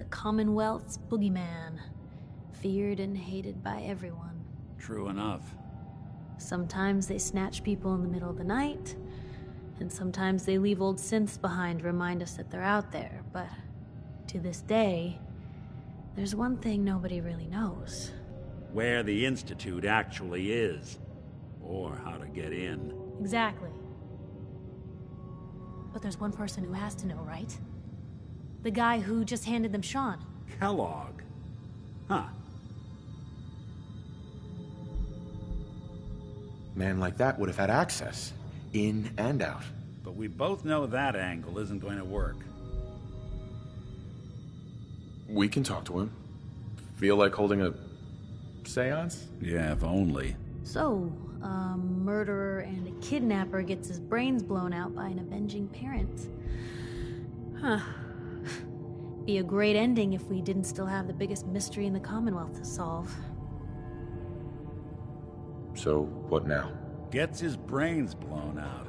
Commonwealth's boogeyman, feared and hated by everyone. True enough. Sometimes they snatch people in the middle of the night, and sometimes they leave old synths behind to remind us that they're out there, but to this day, there's one thing nobody really knows. Where the Institute actually is. Or how to get in. Exactly. But there's one person who has to know, right? The guy who just handed them Sean. Kellogg. Huh. Man like that would have had access. In and out. But we both know that angle isn't going to work. We can talk to him. Feel like holding a seance? Yeah, if only. So, a murderer and a kidnapper gets his brains blown out by an avenging parent. Huh. Be a great ending if we didn't still have the biggest mystery in the Commonwealth to solve. So, what now? Gets his brains blown out.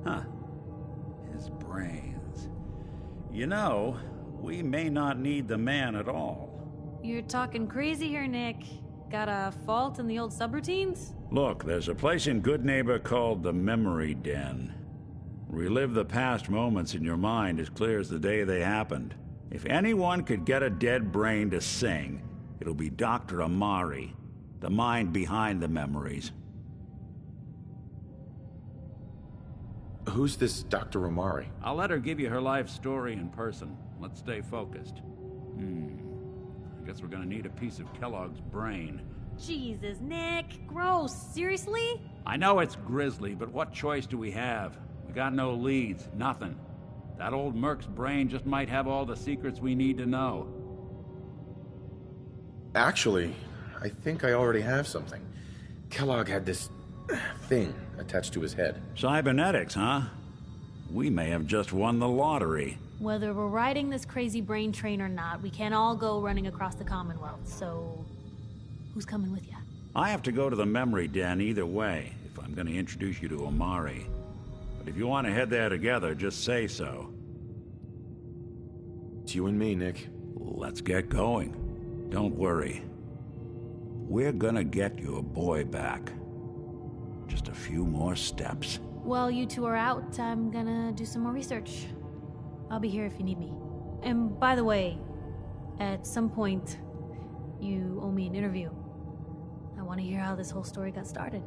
Huh. His brains. You know, we may not need the man at all. You're talking crazy here, Nick. Got a fault in the old subroutines? Look, there's a place in Goodneighbor called the Memory Den. Relive the past moments in your mind as clear as the day they happened. If anyone could get a dead brain to sing, it'll be Dr. Amari, the mind behind the memories. Who's this Dr. Amari? I'll let her give you her life story in person. Let's stay focused. I guess we're gonna need a piece of Kellogg's brain. Jesus, Nick. Gross. Seriously? I know it's grisly, but what choice do we have? We got no leads, nothing. That old Merc's brain just might have all the secrets we need to know. Actually, I think I already have something. Kellogg had this thing attached to his head. Cybernetics, huh? We may have just won the lottery. Whether we're riding this crazy brain train or not, we can't all go running across the Commonwealth, so... who's coming with you? I have to go to the Memory Den either way, if I'm going to introduce you to Amari. But if you want to head there together, just say so. It's you and me, Nick. Let's get going. Don't worry. We're gonna get your boy back. Just a few more steps. While you two are out, I'm gonna do some more research. I'll be here if you need me. And by the way, at some point, you owe me an interview. I want to hear how this whole story got started.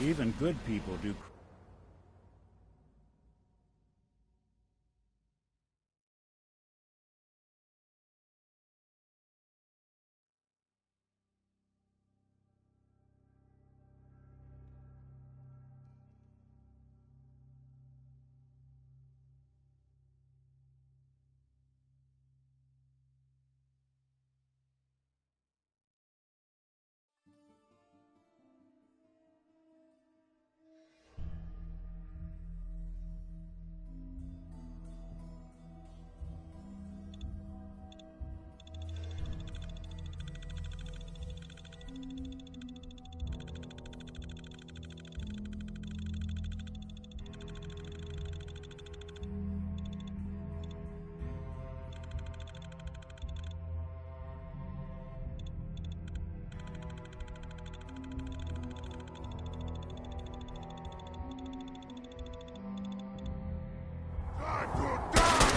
Even good people do.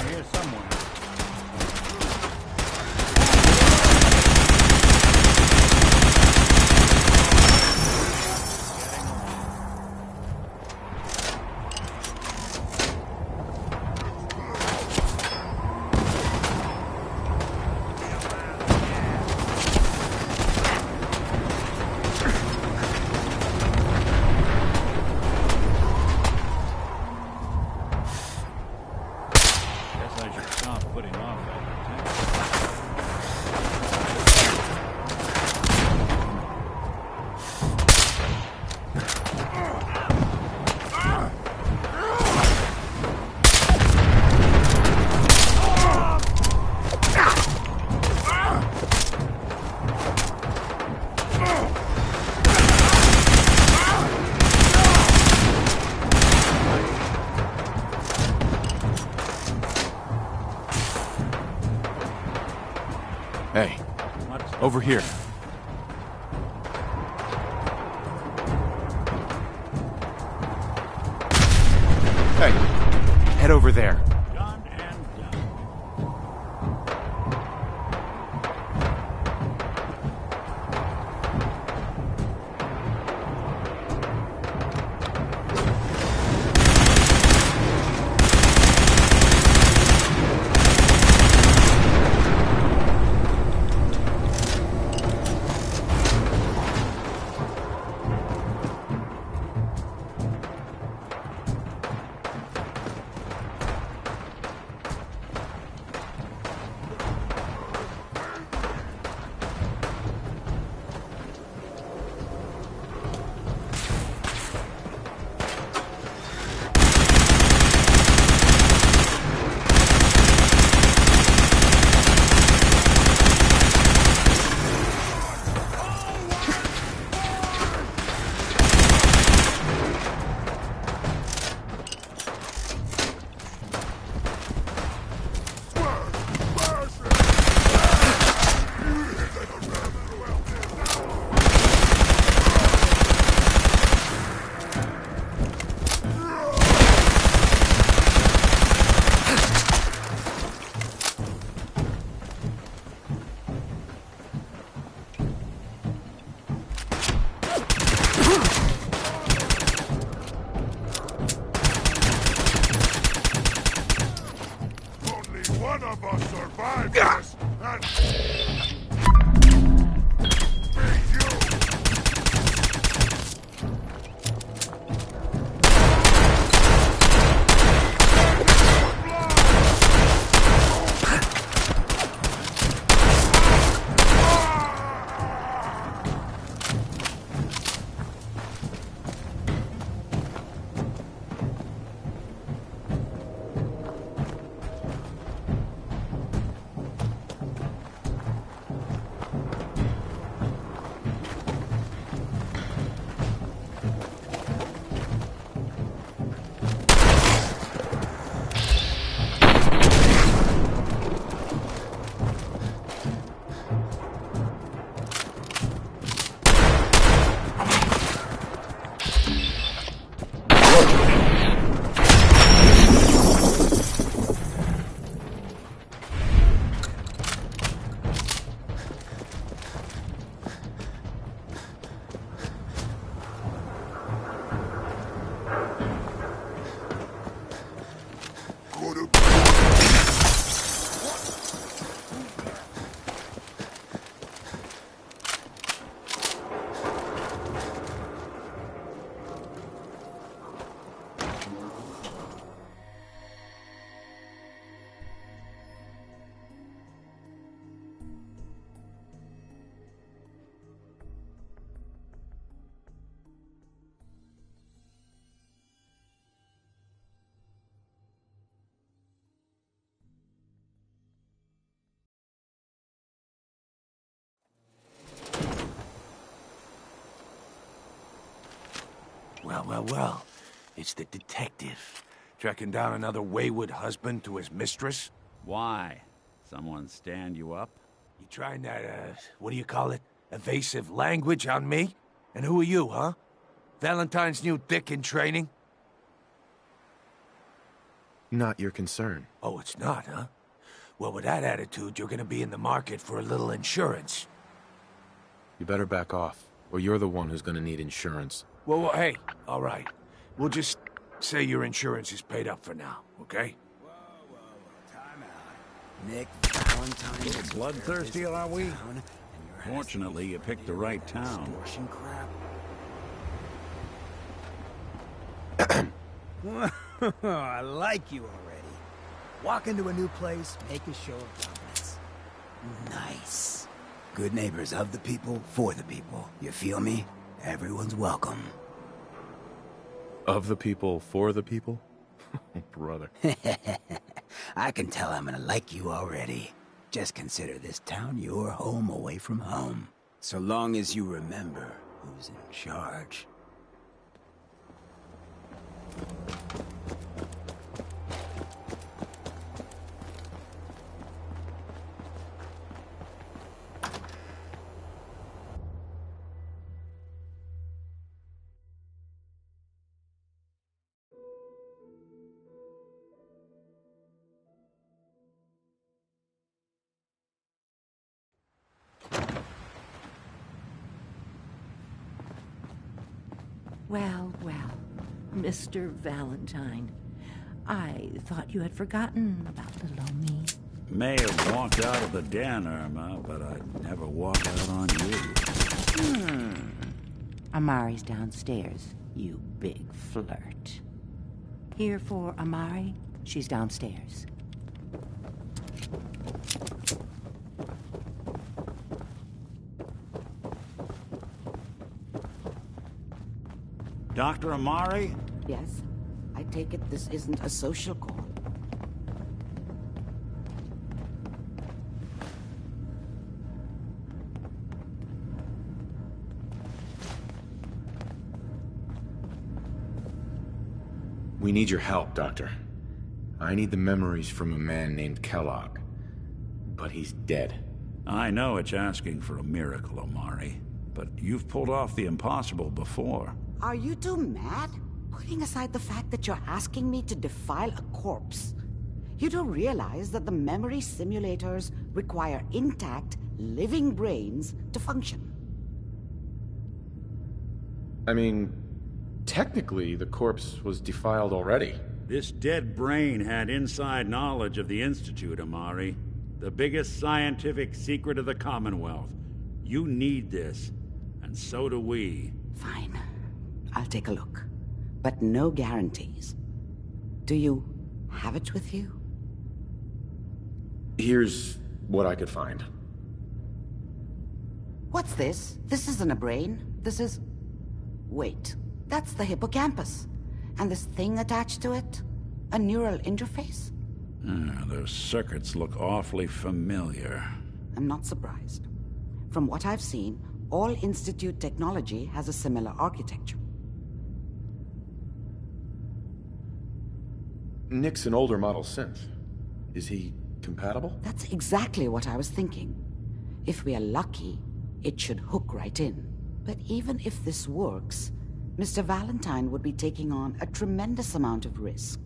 Here's someone. Guess I should stop Hey, over here. Hey, head over there. Done and done. One of us survived this, and Well. It's the detective. Tracking down another wayward husband to his mistress? Why? Someone stand you up? You trying that, what do you call it? Evasive language on me? And who are you, huh? Valentine's new dick in training? Not your concern. Oh, it's not, huh? Well, with that attitude, you're gonna be in the market for a little insurance. You better back off, or you're the one who's gonna need insurance. Well, hey, all right. We'll just say your insurance is paid up for now, okay? Time out. Nick Valentine. Bloodthirsty, are we? Fortunately, you picked the right town. Extortion crap. I like you already. Walk into a new place, make a show of dominance. Nice. Good neighbors of the people, for the people. You feel me? Everyone's welcome. Of the people, for the people? Brother. I can tell I'm gonna like you already. Just consider this town your home away from home. So long as you remember who's in charge. Well, well, Mr. Valentine. I thought you had forgotten about little old me. May have walked out of the den, Irma, but I'd never walk out on you. Amari's downstairs, you big flirt. Here for Amari? She's downstairs. Dr. Amari? Yes? I take it this isn't a social call. We need your help, Doctor. I need the memories from a man named Kellogg. But he's dead. I know it's asking for a miracle, Amari, but you've pulled off the impossible before. Are you two mad? Putting aside the fact that you're asking me to defile a corpse, you don't realize that the memory simulators require intact, living brains to function. I mean, technically, the corpse was defiled already. This dead brain had inside knowledge of the Institute, Amari. The biggest scientific secret of the Commonwealth. You need this, and so do we. Fine. I'll take a look. But no guarantees. Do you have it with you? Here's what I could find. What's this? This isn't a brain. This is... Wait. That's the hippocampus. And this thing attached to it? A neural interface? Those circuits look awfully familiar. I'm not surprised. From what I've seen, all Institute technology has a similar architecture. Nick's an older model synth. Is he compatible? That's exactly what I was thinking. If we are lucky, it should hook right in. But even if this works, Mr. Valentine would be taking on a tremendous amount of risk.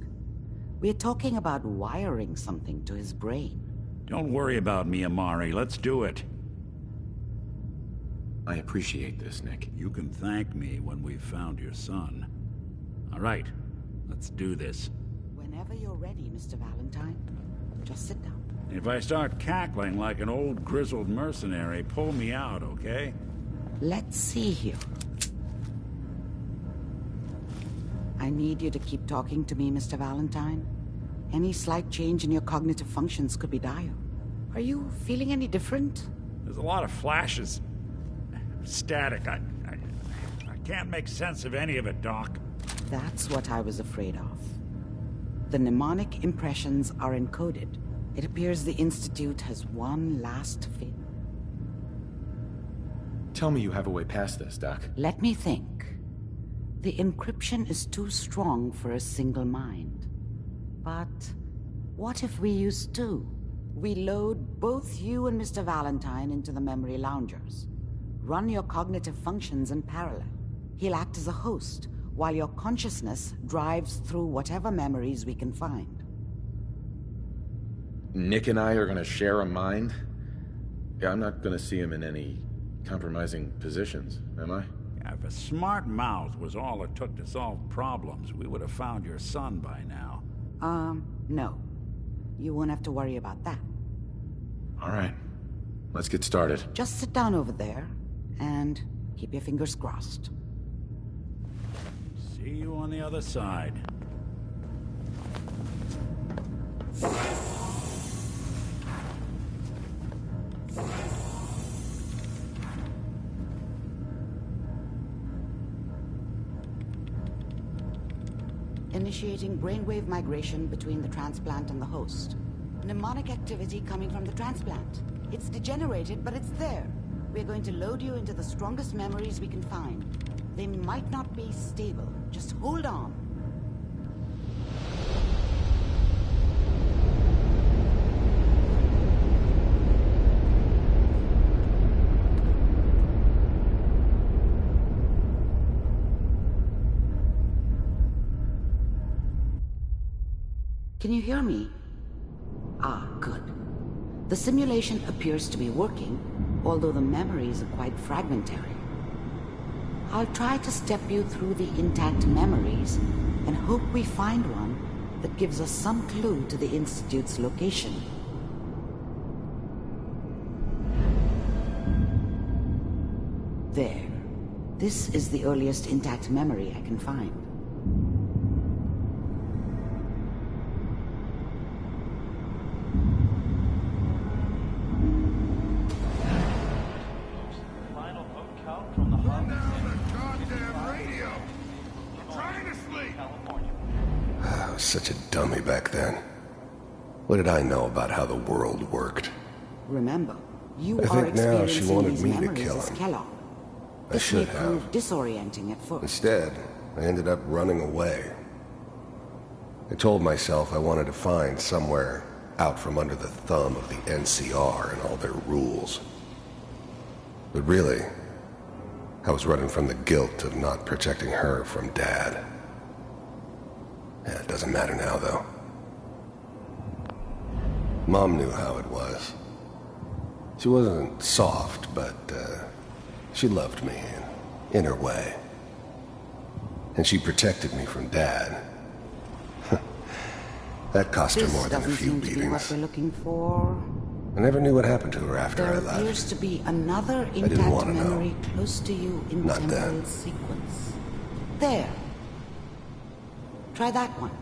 We're talking about wiring something to his brain. Don't worry about me, Amari. Let's do it. I appreciate this, Nick. You can thank me when we've found your son. All right, let's do this. Whenever you're ready, Mr. Valentine. Just sit down. If I start cackling like an old grizzled mercenary, pull me out, okay? Let's see here. I need you to keep talking to me, Mr. Valentine. Any slight change in your cognitive functions could be dire. Are you feeling any different? There's a lot of flashes. Static. I can't make sense of any of it, Doc. That's what I was afraid of. The mnemonic impressions are encoded. It appears the Institute has one last fit. Tell me you have a way past this, Doc. Let me think. The encryption is too strong for a single mind. But what if we use two? We load both you and Mr. Valentine into the memory loungers. Run your cognitive functions in parallel. He'll act as a host, while your consciousness drives through whatever memories we can find. Nick and I are gonna share a mind? Yeah, I'm not gonna see him in any compromising positions, am I? If a smart mouth was all it took to solve problems, we would have found your son by now. No. You won't have to worry about that. All right. Let's get started. Just sit down over there, and keep your fingers crossed. See you on the other side. Initiating brainwave migration between the transplant and the host. Mnemonic activity coming from the transplant. It's degenerated, but it's there. We're going to load you into the strongest memories we can find. They might not be stable. Just hold on. Can you hear me? Ah, good. The simulation appears to be working, although the memories are quite fragmentary. I'll try to step you through the intact memories and hope we find one that gives us some clue to the Institute's location. There. This is the earliest intact memory I can find. Such a dummy back then. What did I know about how the world worked? Remember, you I are think now she experiencing wanted these me to memories kill as him. Kellogg. I This should may have. prove disorienting at first. Instead, I ended up running away. I told myself I wanted to find somewhere out from under the thumb of the NCR and all their rules. But really, I was running from the guilt of not protecting her from Dad. Yeah, it doesn't matter now, though. Mom knew how it was. She wasn't soft, but she loved me in her way. And she protected me from Dad. That cost her This more than a doesn't few seem to be what beatings. we're looking for. I never knew what happened to her after I There left. appears to be another didn't intact want to know. memory close to you in Not temporal then. sequence. There. Try that one.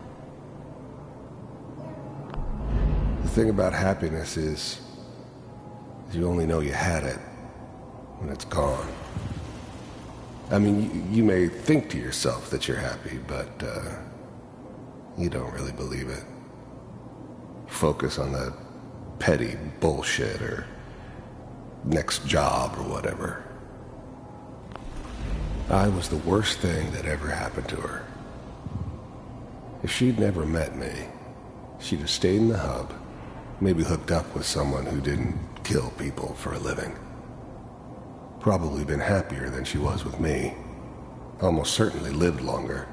The thing about happiness is you only know you had it when it's gone. I mean, you may think to yourself that you're happy, but you don't really believe it. Focus on the petty bullshit or next job or whatever. I was the worst thing that ever happened to her. If she'd never met me, she'd have stayed in the hub, maybe hooked up with someone who didn't kill people for a living. Probably been happier than she was with me. Almost certainly lived longer.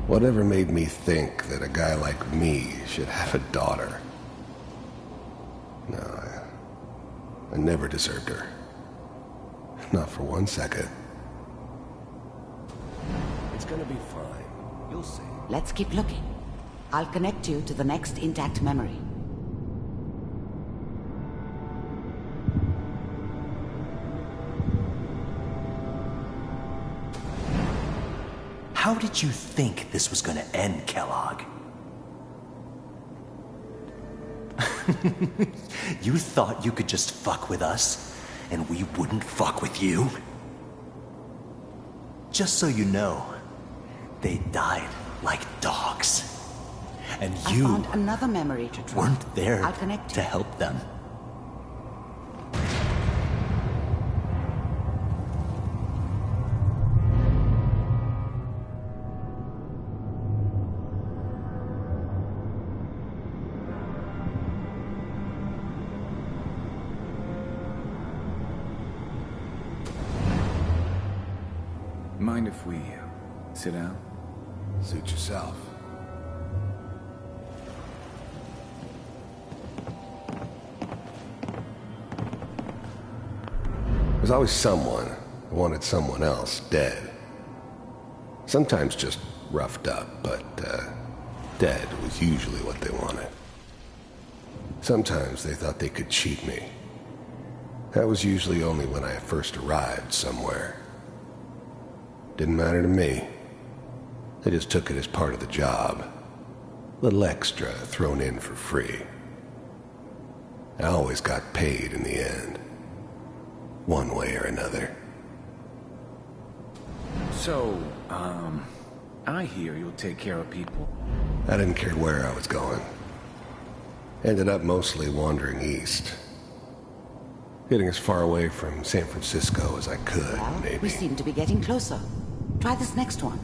Whatever made me think that a guy like me should have a daughter? No, I never deserved her. Not for 1 second. It's gonna be fine. You'll see. Let's keep looking. I'll connect you to the next intact memory. How did you think this was gonna end, Kellogg? You thought you could just fuck with us, and we wouldn't fuck with you? Just so you know, they died like dogs. And I you found another memory to try. weren't there I'll connect to you. help them. Mind if we sit down? Suit yourself. There's always someone who wanted someone else dead. Sometimes just roughed up, but dead was usually what they wanted. Sometimes they thought they could cheat me. That was usually only when I first arrived somewhere. Didn't matter to me. They just took it as part of the job. Little extra thrown in for free. I always got paid in the end. One way or another. So, I hear you'll take care of people. I didn't care where I was going. Ended up mostly wandering east. Getting as far away from San Francisco as I could, Well, maybe. we seem to be getting closer. Try this next one.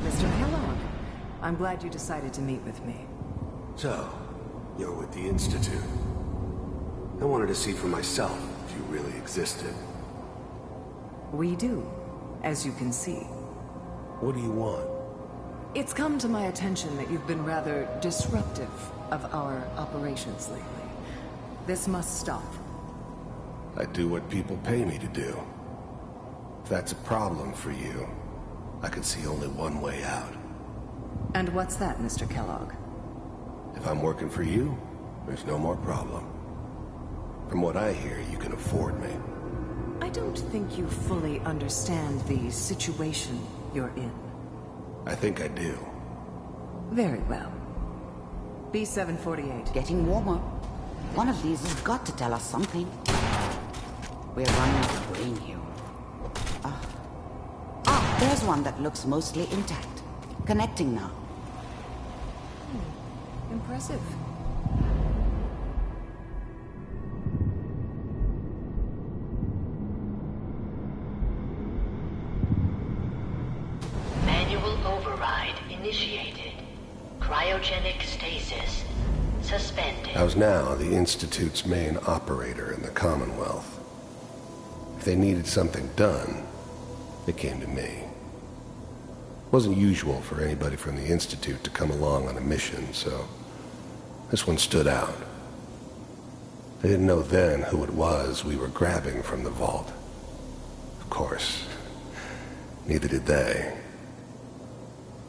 Mr. Kellogg, I'm glad you decided to meet with me. So, you're with the Institute. I wanted to see for myself if you really existed. We do, as you can see. What do you want? It's come to my attention that you've been rather disruptive of our operations lately. This must stop. I do what people pay me to do. If that's a problem for you, I can see only one way out. And what's that, Mr. Kellogg? If I'm working for you, there's no more problem. From what I hear, you can afford me. I don't think you fully understand the situation you're in. I think I do. Very well. B-748. Getting warmer. One of these has got to tell us something. We're running out of brain here. There's one that looks mostly intact. Connecting now. Impressive. Manual override initiated. Cryogenic stasis suspended. I was now the Institute's main operator in the Commonwealth. If they needed something done, they came to me. It wasn't usual for anybody from the Institute to come along on a mission, so this one stood out. I didn't know then who it was we were grabbing from the vault. Of course, neither did they.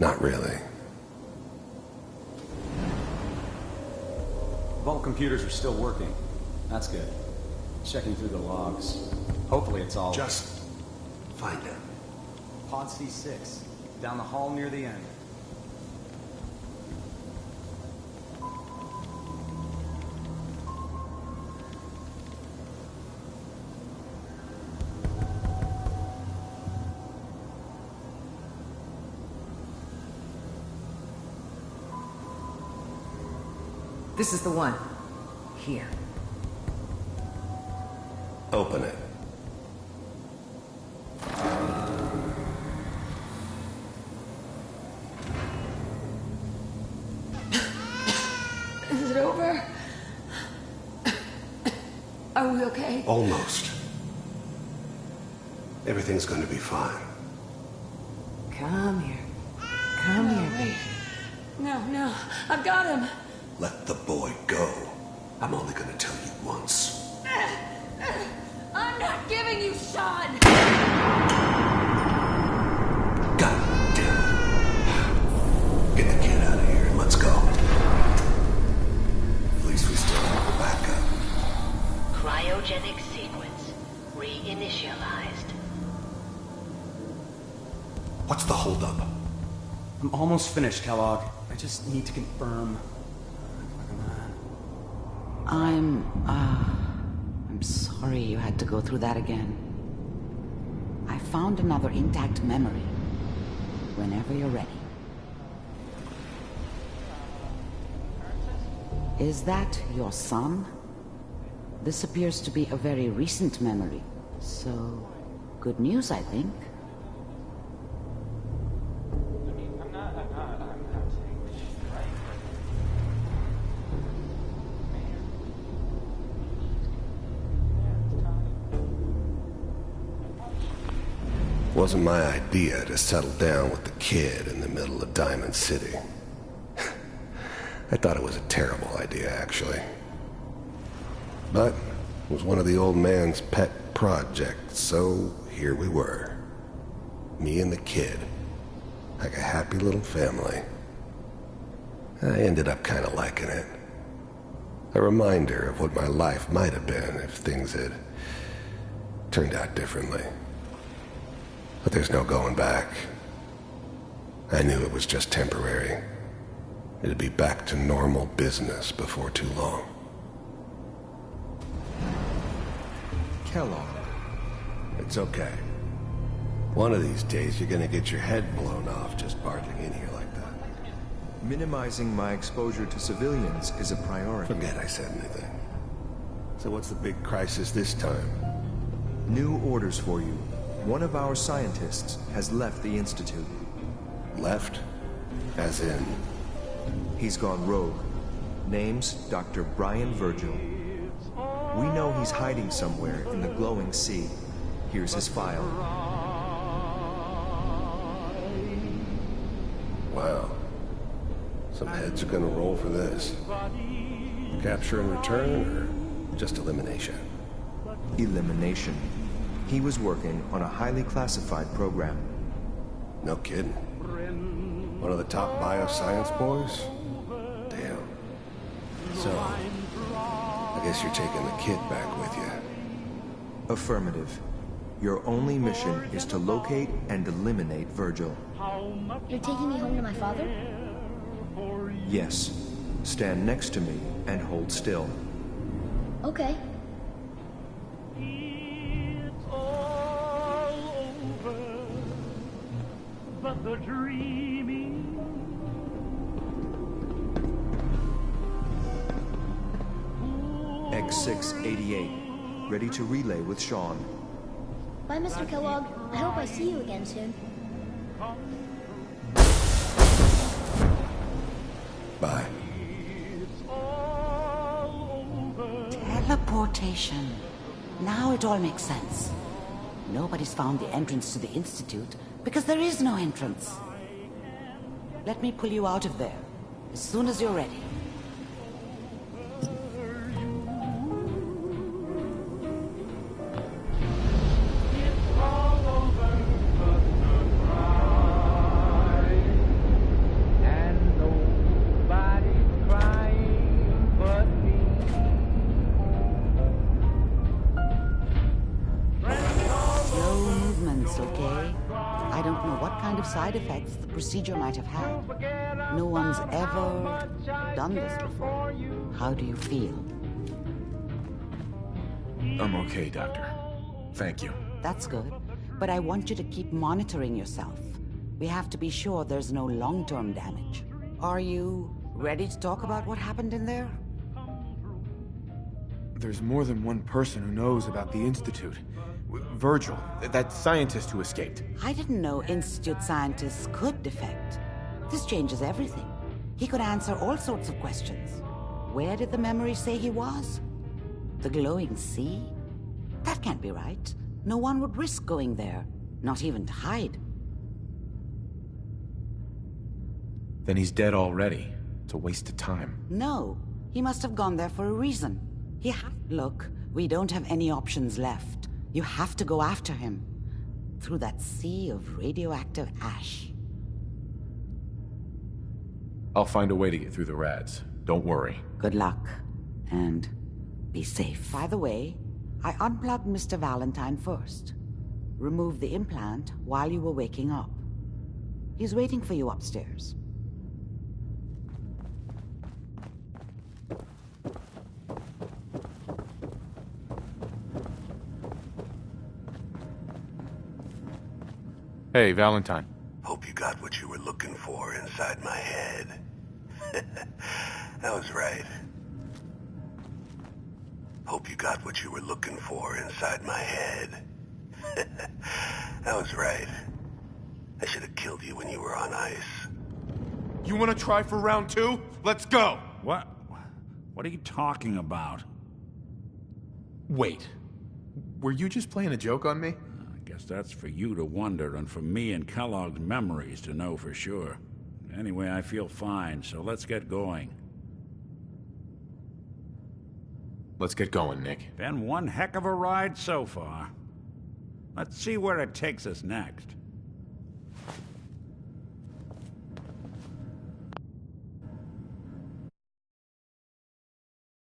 Not really. Vault computers are still working. That's good. Checking through the logs. Hopefully it's all... Just find it. Pod C6. Down the hall near the end. This is the one. Here. Open it. Is it over? Are we okay? Almost. Everything's going to be fine. Come here. Come here, baby. No, I've got him. Let the boy go. I'm only going to tell you once. I'm not giving you Sean! God damn it. Get the kid out of here and let's go. At least we still have a backup. Cryogenic sequence reinitialized. What's the holdup? I'm almost finished, Kellogg. I just need to confirm. I'm sorry you had to go through that again. I found another intact memory. Whenever you're ready. Is that your son? This appears to be a very recent memory. So, good news, I think. Wasn't my idea to settle down with the kid in the middle of Diamond City. I thought it was a terrible idea, actually. But it was one of the old man's pet projects, so here we were. Me and the kid. Like a happy little family. I ended up kind of liking it. A reminder of what my life might have been if things had turned out differently. But there's no going back. I knew it was just temporary. It'd be back to normal business before too long. Kellogg. It's okay. One of these days you're gonna get your head blown off just barging in here like that. Minimizing my exposure to civilians is a priority. Forget I said anything. So what's the big crisis this time? New orders for you. One of our scientists has left the Institute. Left? As in? He's gone rogue. Name's Dr. Brian Virgil. We know he's hiding somewhere in the glowing sea. Here's his file. Wow. Some heads are gonna roll for this. Capture and return, or just elimination? Elimination. He was working on a highly classified program. No kidding. One of the top bioscience boys? Damn. So, I guess you're taking the kid back with you. Affirmative. Your only mission is to locate and eliminate Virgil. You're taking me home to my father? Yes. Stand next to me and hold still. Okay. But the dreaming X688, ready to relay with Sean. Bye, Mr. Kellogg. I hope I see you again soon. Bye. Teleportation. Now it all makes sense. Nobody's found the entrance to the Institute because there is no entrance. Let me pull you out of there as soon as you're ready. Side effects the procedure might have had. No one's ever done this before. How do you feel? I'm okay, Doctor. Thank you. That's good. But I want you to keep monitoring yourself. We have to be sure there's no long-term damage. Are you ready to talk about what happened in there? There's more than one person who knows about the Institute. Virgil, that scientist who escaped. I didn't know Institute scientists could defect. This changes everything. He could answer all sorts of questions. Where did the memory say he was? The glowing sea? That can't be right. No one would risk going there, not even to hide. Then he's dead already. It's a waste of time. No, he must have gone there for a reason. Look, we don't have any options left. You have to go after him. Through that sea of radioactive ash. I'll find a way to get through the rads. Don't worry. Good luck. And be safe. By the way, I unplugged Mr. Valentine first. Removed the implant while you were waking up. He's waiting for you upstairs. Hey, Valentine. Hope you got what you were looking for inside my head. That was right. Hope you got what you were looking for inside my head. That was right. I should have killed you when you were on ice. You want to try for round 2? Let's go! What? What are you talking about? Wait. Were you just playing a joke on me? I guess that's for you to wonder, and for me and Kellogg's memories to know for sure. Anyway, I feel fine, so let's get going. Let's get going, Nick. Been one heck of a ride so far. Let's see where it takes us next.